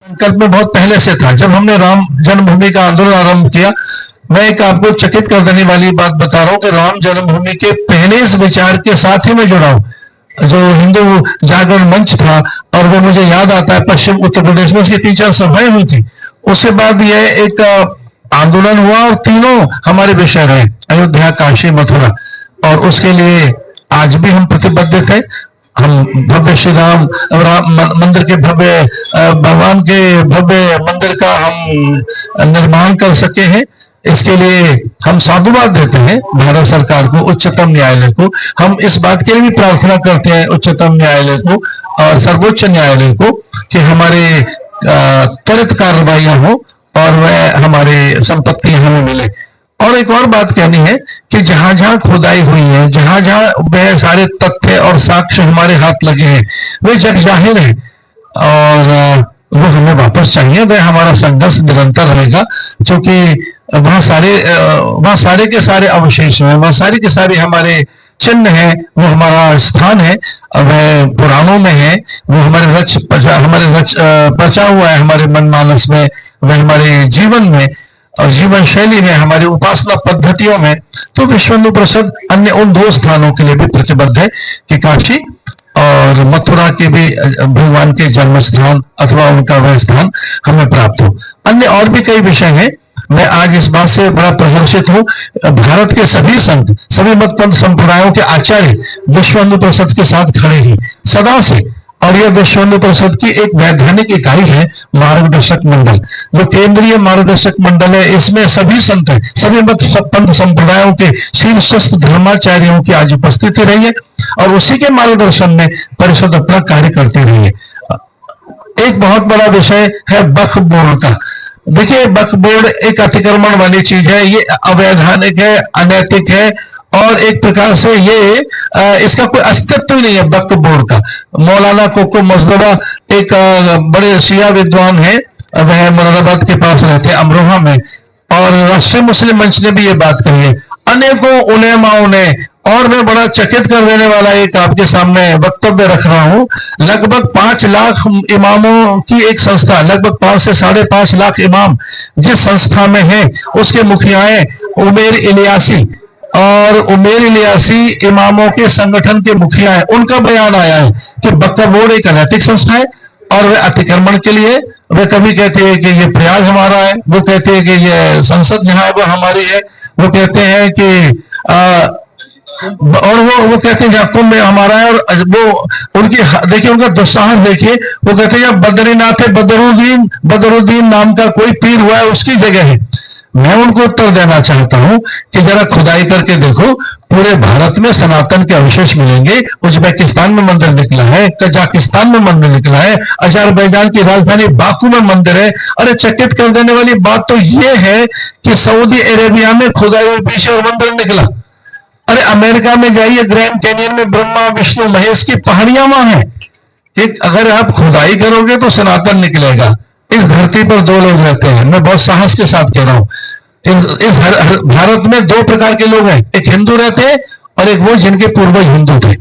संकल्प में बहुत पहले से था। जब हमने राम जन्मभूमि का आंदोलन आरंभ किया, मैं एक आपको चकित कर देने वाली बात बता रहा हूं कि राम जन्मभूमि के पहले इस विचार के साथ ही मैं जुड़ा हूं। जो हिंदू जागरण मंच था, और वो मुझे याद आता है पश्चिम उत्तर प्रदेश में उसकी 3-4 सभाएं हुई थी। उसके बाद यह एक आंदोलन हुआ और तीनों हमारे विषय रहे, अयोध्या, काशी, मथुरा। और उसके लिए आज भी हम प्रतिबद्ध थे। हम भव्य श्री राम मंदिर के भव्य, भगवान के भव्य मंदिर का हम निर्माण कर सके हैं। इसके लिए हम साधुवाद देते हैं भारत सरकार को, उच्चतम न्यायालय को। हम इस बात के लिए भी प्रार्थना करते हैं उच्चतम न्यायालय को और सर्वोच्च न्यायालय को कि हमारे त्वरित कार्रवाइयां हो और वह हमारे संपत्ति हमें मिले। और एक और बात कहनी है कि जहां जहां खुदाई हुई है, जहां जहां वह सारे तथ्य और साक्ष्य हमारे हाथ लगे हैं, वे जग जाहिर है और वो हमें वापस चाहिए। वह हमारा संघर्ष निरंतर रहेगा, क्योंकि वहां सारे के सारे अवशेष हैं, वहां सारे के सारे हमारे चिन्ह है, वो हमारा स्थान है, वह पुराणों में है, वो हमारे रच बचा हुआ है हमारे मनमानस में, वह हमारे जीवन में और जीवन शैली में, हमारी उपासना पद्धतियों में। तो विश्व हिंदू परिषद अन्य उन 2 स्थानों के लिए भी प्रतिबद्ध है कि काशी और मथुरा के भी भगवान के जन्म स्थान अथवा उनका वह स्थान हमें प्राप्त हो। अन्य और भी कई विषय हैं। मैं आज इस बात से बड़ा प्रहर्षित हूं, भारत के सभी संत, सभी मत पंथ संप्रदायों के आचार्य विश्व हिंदू परिषद के साथ खड़े हैं सदा से। और यह विश्व हिंदू परिषद की एक वैधानिक इकाई है, मार्गदर्शक मंडल, जो केंद्रीय मार्गदर्शक मंडल है। इसमें सभी संत हैं, सभी मत पंथ संप्रदायों के शीर्षस्थ धर्माचार्यों की आज उपस्थिति रही है और उसी के मार्गदर्शन में परिषद अपना कार्य करती रही है। एक बहुत बड़ा विषय है वक्फ बोर्ड का। देखिए, वक्फ बोर्ड एक अतिक्रमण वाली चीज है, ये अवैधानिक है, अनैतिक है और एक प्रकार से ये इसका कोई अस्तित्व ही नहीं है वक्फ बोर्ड का। मौलाना कोको मजदबा एक बड़े शिया विद्वान है, वह मुरादाबाद के पास रहते हैं, अमरोहा में, और राष्ट्रीय मुस्लिम मंच ने भी ये बात कही है, अनेकों उलेमाओं ने। और मैं बड़ा चकित कर देने वाला एक आपके सामने वक्तव्य रख रहा हूं। लगभग 5 लाख इमामों की एक संस्था, लगभग 5 से 5.5 लाख इमाम जिस संस्था में है, उसके मुखियाएं उमेर इलियासी और उमेर इलियासी इमामों के संगठन के मुखिया है। उनका बयान आया है कि वक्फ बोर्ड एक अनैतिक संस्था है और वह अतिक्रमण के लिए, वे कभी कहते हैं कि ये प्रयाग हमारा है, वो कहते हैं कि ये संसद जहां है वो हमारी है, वो कहते हैं कि और वो कहते हैं कुंभ हमारा है। और वो उनकी देखिए, उनका दुस्साहस देखिए, वो कहते हैं बद्रीनाथ है, बदरुद्दीन नाम का कोई पीर हुआ है, उसकी जगह है। मैं उनको उत्तर देना चाहता हूं कि जरा खुदाई करके देखो, पूरे भारत में सनातन के अवशेष मिलेंगे। उज्बेकिस्तान में मंदिर निकला है, कजाकिस्तान में मंदिर निकला है, अजरबैजान की राजधानी बाकू में मंदिर है। अरे चकित कर देने वाली बात तो यह है कि सऊदी अरेबिया में खुदाई हुई पीछे मंदिर निकला। अरे अमेरिका में जाइए, ग्रैंड कैनियन में ब्रह्मा विष्णु महेश की पहाड़ियां वहां हैं। एक अगर आप खुदाई करोगे तो सनातन निकलेगा। इस धरती पर 2 लोग रहते हैं, मैं बहुत साहस के साथ कह रहा हूं। इस भारत में 2 प्रकार के लोग हैं, एक हिंदू रहते हैं और एक वो जिनके पूर्वज हिंदू थे।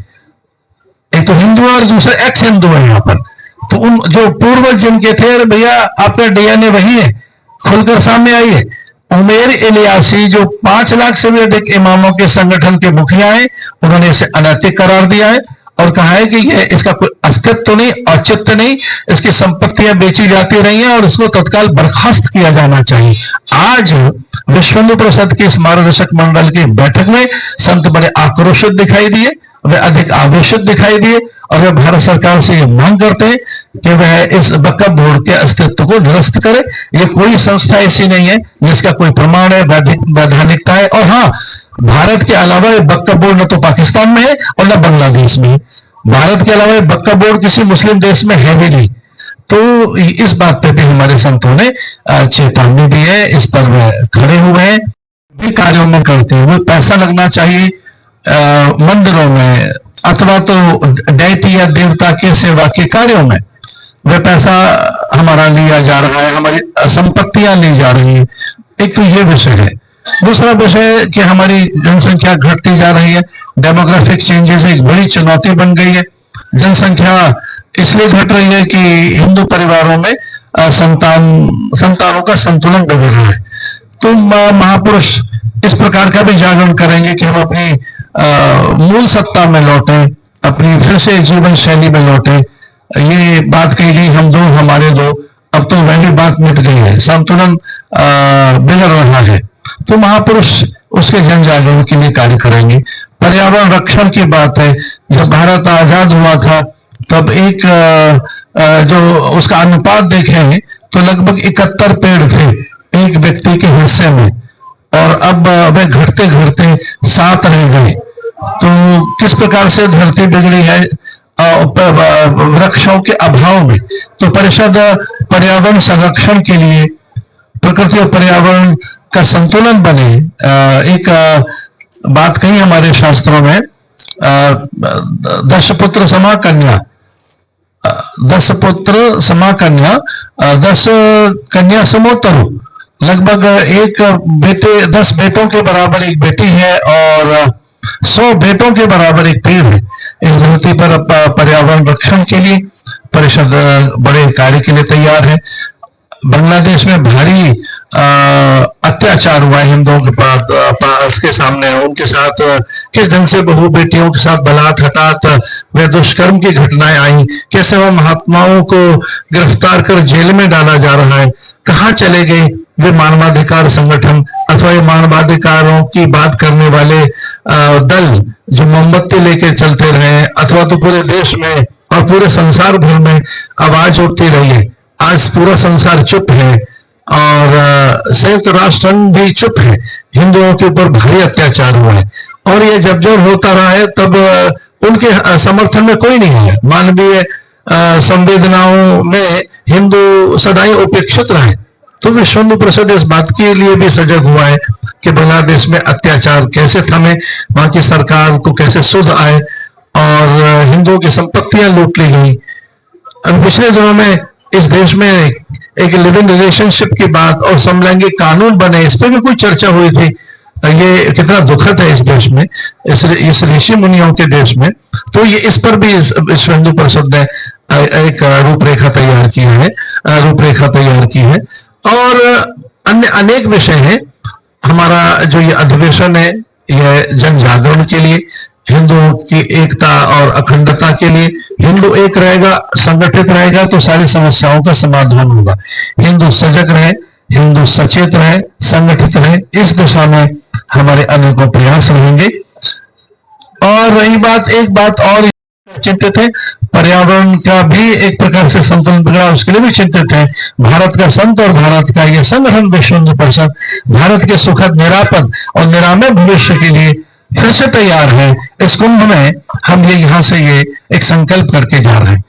एक तो हिंदू और दूसरे एक्स हिंदू है यहाँ पर। तो उन जो पूर्वज जिनके थे, अरे भैया आपका डीएनए वही है, खुलकर सामने आइए। उमेर इलियासी जो 5 लाख से भी अधिक इमामों के संगठन के मुखिया हैं, उन्होंने इसे अनैतिक करार दिया है और कहा है कि ये इसका कोई अस्तित्व नहीं, औचित्य नहीं, इसकी संपत्तियां बेची जाती रही हैं और इसको तत्काल बर्खास्त किया जाना चाहिए। आज विश्व हिंदू परिषद की इस मार्गदर्शक मंडल की बैठक में संत बड़े आक्रोशित दिखाई दिए, वे अधिक आवेशित दिखाई दिए और वे भारत सरकार से ये मांग करते हैं कि वह इस वक्फ बोर्ड के अस्तित्व को निरस्त करे। ये कोई संस्था ऐसी नहीं है जिसका कोई प्रमाण है, वैधानिकता है। और हाँ, भारत के अलावा वक्फ बोर्ड न तो पाकिस्तान में है और न बांग्लादेश में है। भारत के अलावा वक्फ बोर्ड किसी मुस्लिम देश में है भी नहीं। तो इस बात पे भी हमारे संतों ने चेतावनी दी है, इस पर वह खड़े हुए हैं, भी कार्यों में करते हैं। वो पैसा लगना चाहिए मंदिरों में अथवा तो दैती या देवता के सेवा के कार्यों में, वह पैसा हमारा लिया जा रहा है, हमारी संपत्तियां ली जा रही है। एक तो ये विषय है। दूसरा विषय कि हमारी जनसंख्या घटती जा रही है, डेमोग्राफिक चेंजेस एक बड़ी चुनौती बन गई है। जनसंख्या इसलिए घट रही है कि हिंदू परिवारों में संतानों का संतुलन बिगड़ रहा है। तो महापुरुष इस प्रकार का भी जागरण करेंगे कि हम अपनी मूल सत्ता में लौटे, अपनी फिर से जीवन शैली में लौटे। ये बात कही गई, हम दो हमारे दो, अब तो वही बात मिट गई है, संतुलन बिगड़ रहा है। तो महापुरुष उसके जन जागरण के लिए कार्य करेंगे। पर्यावरण रक्षण की बात है, जब भारत आजाद हुआ था तब एक जो उसका अनुपात देखें तो लगभग 71 पेड़ थे एक व्यक्ति के हिस्से में, और अब वे घटते घटते 7 रह गए। तो किस प्रकार से धरती बिगड़ी है वृक्षों के अभाव में। तो परिषद पर्यावरण संरक्षण के लिए, प्रकृति और पर्यावरण का संतुलन बने, एक बात कही हमारे शास्त्रों में, 10 पुत्र समा कन्या, 10 पुत्र समा कन्या, 10 कन्या समोत्तरु, लगभग एक बेटे 10 बेटों के बराबर एक बेटी है और 100 बेटों के बराबर एक पेड़ है। इस धरती पर पर्यावरण रक्षण के लिए परिषद बड़े कार्य के लिए तैयार है। बांग्लादेश में भारी अत्याचार हुआ है हिंदुओं के पास के सामने, उनके साथ किस ढंग से बहु बेटियों के साथ बलात् हठात वे दुष्कर्म की घटनाएं आई, कैसे वह महात्माओं को गिरफ्तार कर जेल में डाला जा रहा है, कहाँ चले गए वे मानवाधिकार संगठन अथवा ये मानवाधिकारों की बात करने वाले दल जो मोमबत्ती लेके चलते रहे, अथवा तो पूरे देश में और पूरे संसार भर में आवाज उठती रही है। आज पूरा संसार चुप है और संयुक्त राष्ट्र संघ भी चुप है। हिंदुओं के ऊपर भारी अत्याचार हुआ है और ये जब जब होता रहा है तब उनके समर्थन में कोई नहीं है। मानवीय संवेदनाओं में हिंदू सदैव उपेक्षित रहे। तो विश्व हिंदू परिषद इस बात के लिए भी सजग हुआ है कि बांग्लादेश में अत्याचार कैसे थमे, वहां की सरकार को कैसे सुध आए, और हिंदुओं की संपत्तियां लूट ली गई। अब पिछले दिनों में इस देश में एक लिविंग रिलेशनशिप की बात और समलैंगिक कानून बने, इस पर भी कोई चर्चा हुई थी। ये कितना दुखद है इस देश में, इस ऋषि मुनियों के देश में। तो ये इस पर भी विश्व हिंदू परिषद ने एक रूपरेखा तैयार की है और अन्य अनेक विषय हैं। हमारा जो ये अधिवेशन है यह जन जागरण के लिए, हिंदुओं की एकता और अखंडता के लिए। हिंदू एक रहेगा, संगठित रहेगा तो सारी समस्याओं का समाधान होगा। हिंदू सजग रहे, हिंदू सचेत रहे, संगठित रहे, इस दिशा में हमारे अनेकों प्रयास रहेंगे। और रही बात, एक बात और चिंतित है, पर्यावरण का भी एक प्रकार से संतुलन बिगड़ा, उसके लिए भी चिंतित है। भारत का संत और भारत का यह संगठन विश्व हिंदू परिषद भारत के सुखद निरापद और निरामय भविष्य के लिए फिर से तैयार है। इस कुंभ में हम ये यहाँ से ये एक संकल्प करके जा रहे हैं